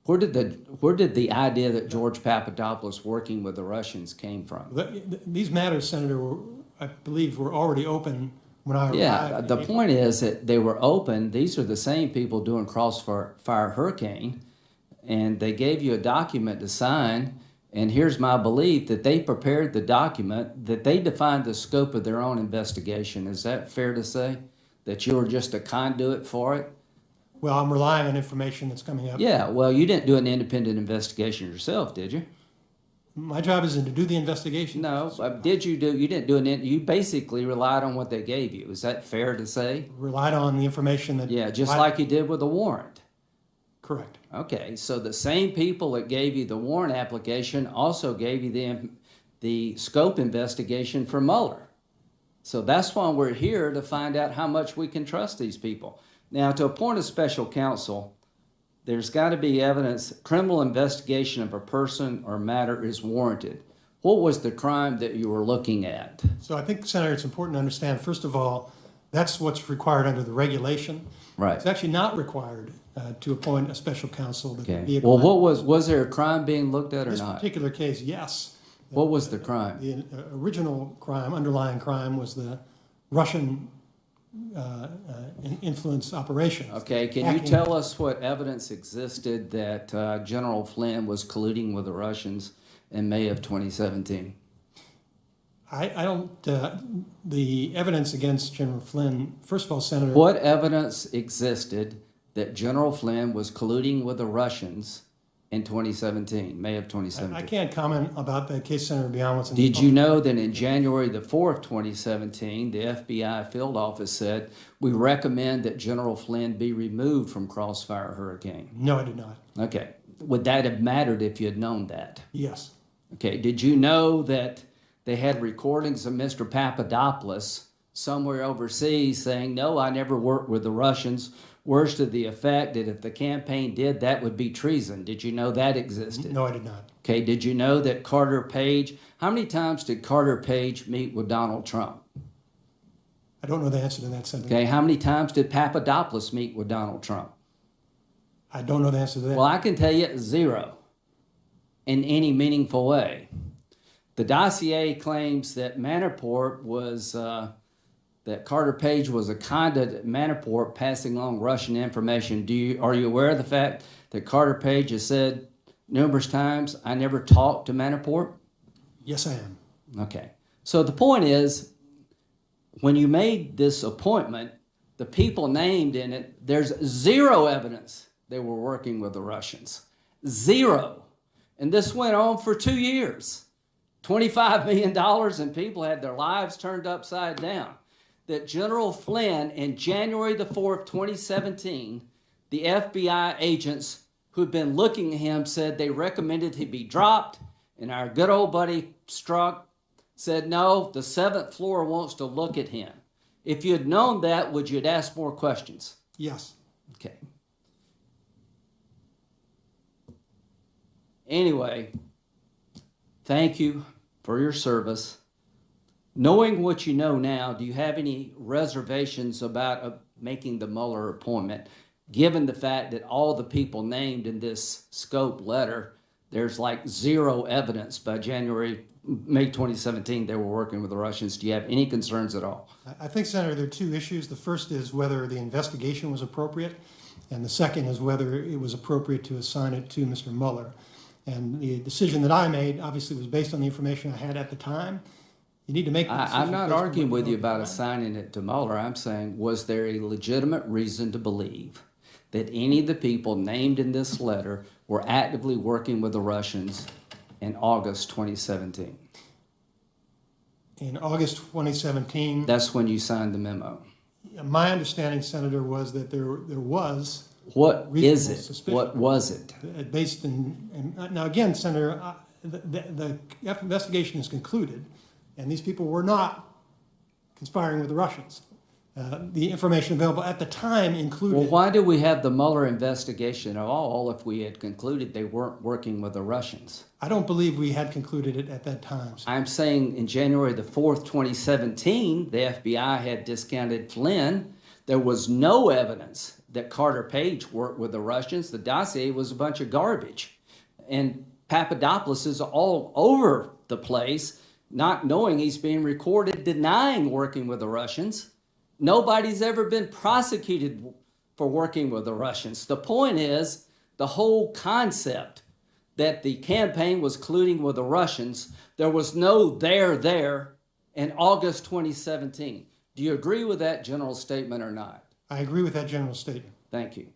Where did the idea that George Papadopoulos working with the Russians came from? These matters, Senator, I believe were already open when I arrived. Yeah, the point is that they were open. These are the same people doing Crossfire Hurricane, and they gave you a document to sign, and here's my belief that they prepared the document, that they defined the scope of their own investigation. Is that fair to say? That you were just a conduit for it? Well, I'm relying on information that's coming up. Yeah, well, you didn't do an independent investigation yourself, did you? My job isn't to do the investigation. No, did you do? You didn't do you basically relied on what they gave you. Is that fair to say? Relied on the information that. Yeah, just like you did with the warrant. Correct. Okay, so the same people that gave you the warrant application also gave you the scope investigation for Mueller. So that's why we're here, to find out how much we can trust these people. Now, to appoint a special counsel, there's got to be evidence. Criminal investigation of a person or matter is warranted. What was the crime that you were looking at? So I think, Senator, it's important to understand, first of all, that's what's required under the regulation. Right. It's actually not required to appoint a special counsel. That Okay. be a Well, crime. was there a crime being looked at or This not? particular case, yes. What was the crime? The original crime, underlying crime, was the Russian influence operation. Okay, can you tell us what evidence existed that General Flynn was colluding with the Russians in May of 2017? I don't, the evidence against General Flynn, first of all, Senator. What evidence existed that General Flynn was colluding with the Russians in 2017, May of 2017? I can't comment about that case, Senator, beyond what's in Did you know that in January the 4th, 2017, the FBI field office said, we recommend that General Flynn be removed from Crossfire Hurricane? No, I did not. Okay. Would that have mattered if you had known that? Yes. Okay. Did you know that they had recordings of Mr. Papadopoulos somewhere overseas saying, no, I never worked with the Russians? Words to the effect that if the campaign did, that would be treason. Did you know that existed? No, I did not. Okay, did you know that Carter Page, how many times did Carter Page meet with Donald Trump? I don't know the answer to that, Senator. Okay, how many times did Papadopoulos meet with Donald Trump? I don't know the answer to that. Well, I can tell you 0 in any meaningful way. The dossier claims that Manafort was, that Carter Page was a conduit at Manafort passing along Russian information. Are you aware of the fact that Carter Page has said numerous times, I never talked to Manafort? Yes, I am. Okay. So the point is, when you made this appointment, the people named in it, there's 0 evidence they were working with the Russians. 0. And this went on for 2 years. $25 million, and people had their lives turned upside down. That General Flynn, in January the 4th, 2017, the FBI agents who'd been looking at him said they recommended he be dropped, and our good old buddy Strzok said, no, the 7th floor wants to look at him. If you had known that, would you have asked more questions? Yes. Okay. Anyway, thank you for your service. Knowing what you know now, do you have any reservations about making the Mueller appointment, given the fact that all the people named in this scope letter, there's like 0 evidence by May 2017 they were working with the Russians? Do you have any concerns at all? I think, Senator, there are 2 issues. The first is whether the investigation was appropriate, and the second is whether it was appropriate to assign it to Mr. Mueller. And the decision that I made, obviously, was based on the information I had at the time. You need to make the decision. I'm not based on arguing what with you know at the about time. assigning it to Mueller. I'm saying, was there a legitimate reason to believe that any of the people named in this letter were actively working with the Russians in August 2017? In August 2017, That's when you signed the memo. my understanding, Senator, was that there was What is reasonable it? suspicion. What was it? Based in now again, Senator, the investigation is concluded, and these people were not conspiring with the Russians. The information available at the time included. Well, why do we have the Mueller investigation at all if we had concluded they weren't working with the Russians? I don't believe we had concluded it at that time. I'm saying in January the 4th, 2017, the FBI had discounted Flynn. There was no evidence that Carter Page worked with the Russians. The dossier was a bunch of garbage. And Papadopoulos is all over the place, not knowing he's being recorded, denying working with the Russians. Nobody's ever been prosecuted for working with the Russians. The point is, the whole concept that the campaign was colluding with the Russians, there was no there in August 2017. Do you agree with that general statement or not? I agree with that general statement. Thank you.